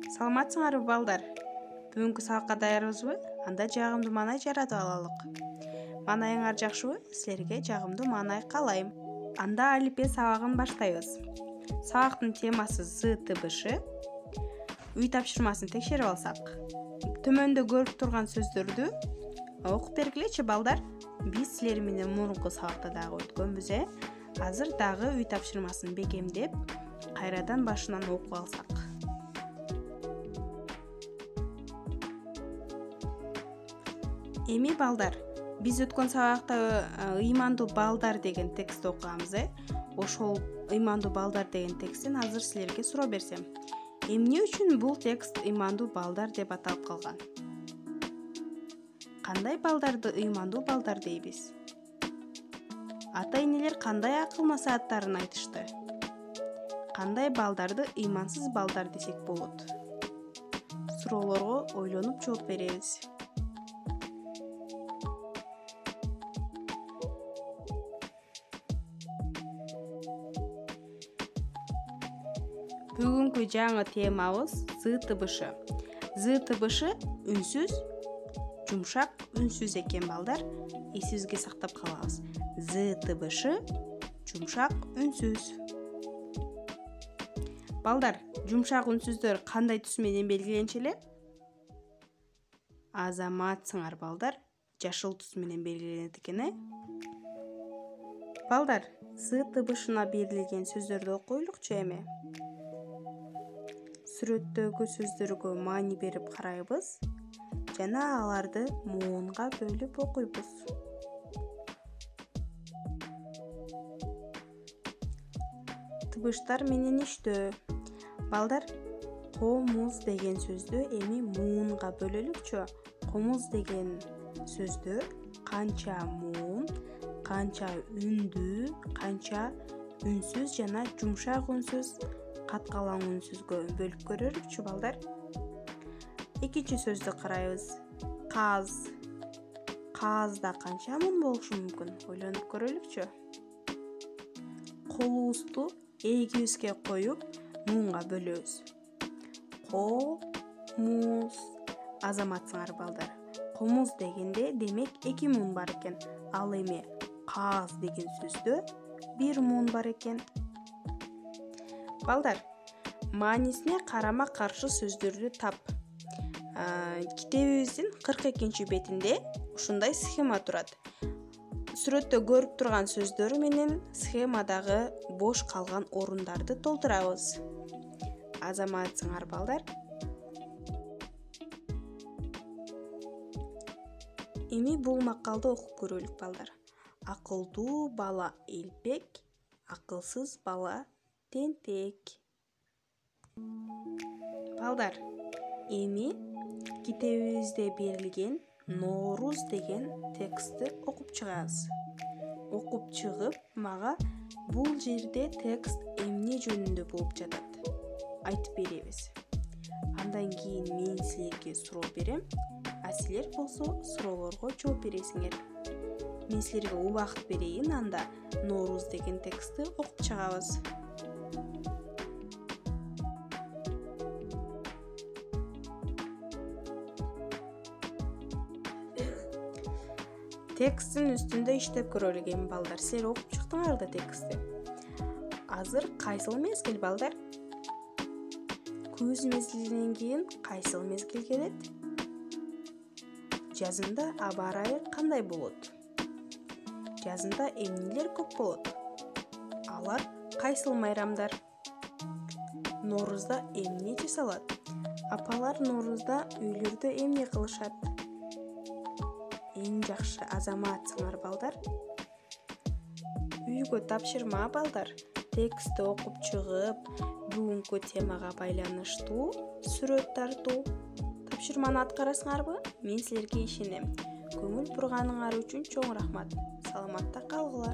Саламатсыңарбы балдар? Бүгүнкү сабакка даярбызбы? Анда жагымдуу маанай жаратып алалык. Маанайыңар жакшыбы? Силерге жагымдуу маанай каалайм. Анда алипе сабагын баштайбыз. Сабактын темасы ЗТБШ. Үй тапшырмасын текшерип алсак. Төмөндө көрүп турган сөздөрдү окуп бергилечи балдар. Биз силер менен мурунку сабакта дагы өткөнбүз. Азыр дагы үй тапшырмасын бекемдеп, кайрадан башынан окуп алсак. Эми балдар, биз өткөн сабакта ыймандуу балдар деген текстти окуганбыз. Ошол ыймандуу балдар деген тексттин азыр силерге суроо берсем. Эмне үчүн бул текст ыймандуу балдар деп аталып калган? Кандай балдарды ыймандуу балдар дейбиз? Ата-энелер кандай акыл насааттарын айтышты? Кандай балдарды ыймансыз балдар десек болот? Суроолорго ойлонуп жооп беребиз. Бүгүнкү жаңы темабыз ЗТБШ. ЗТБШ үнсүз, жумшак үнсүз экен балдар. Эсибизге сактап калабыз. ЗТБШ жумшак үнсүз. Балдар, жумшак үнсүздөр кандай түс менен белгиленчү эле? Азаматсыңар балдар, жашыл түс менен белгиленет экен. Балдар, ЗТБШна берилген сөздөрдү окуйлукчу эми. Сүрөттөгү сөздөргө маани берип карайбыз жана аларды муунга бөлүп окуйбуз. Тыбыштар менен иштөө. Балдар, комуз деген сөздү эми муунга бөлөлүкчү. Комуз деген сөздү канча муун, канча үндүү, канча үнсүз жана жумшак үнсүз, каткалаң үнсүзгө бөлүп көрөлүкчү балдар. Экинчи сөздү карайбыз. Каз. Казда канча муун болушу мүмкүн? Ойлонуп көрөлүкчү. Колубузду эгибизге коюп муунга бөлөбүз. Комуз. Азаматсыңар балдар. Комуз дегенде демек 2 муун бар экен. Ал эми каз деген сөздө 1 муун бар экен. Балдар, маанисине карама-каршы сөздөрдү тап. Китебибиздин 42 бетинде ушундай схема турат. Сүрөттө көрүп турган сөздөр менен схемадагы бош калган орундарды толтурабыз. Азаматсыңар балдар. Эми бул макалды окуп көрөлүк балдар. Акылдуу бала элпек, акылсыз бала тентек. Балдар, эми китебибизде берилген Норуз деген текстти окуп чыгабыз. Окуп чыгып, мага бул жерде текст эмне жөнүндө болуп жатат? Айтып беребиз. Андан кийин мен силерге суроо берем, а силер болсо суроолорго жооп бересиңер. Мен силерге убакыт берейин, анда Норуз деген текстти окуп чыгабыз. Тексттин үстүндө иштеп көрөлүк эми балдар. Силер окуп чыктыңар да текстти. Азыр кайсыл мезгил балдар? Күз мезгилинен кийин кайсыл мезгил келет? Жазында аба ырайы кандай болот? Жазында эмнелер көп болот? Алар кайсыл майрамдар? Норузда эмне жасалат? Апалар Норузда үйлөрдө эмне кылышат? Эң жакшы азаматсыңар балдар. Үйгө тапшырма балдар. Текстти окуп чыгып, бүгүнкү темага байланыштуу сүрөт тартуу. Тапшырманы аткарасыңарбы? Мен силерге ишенем. Көңүл бурганыңар үчүн чоң рахмат. Саламатта калгыла.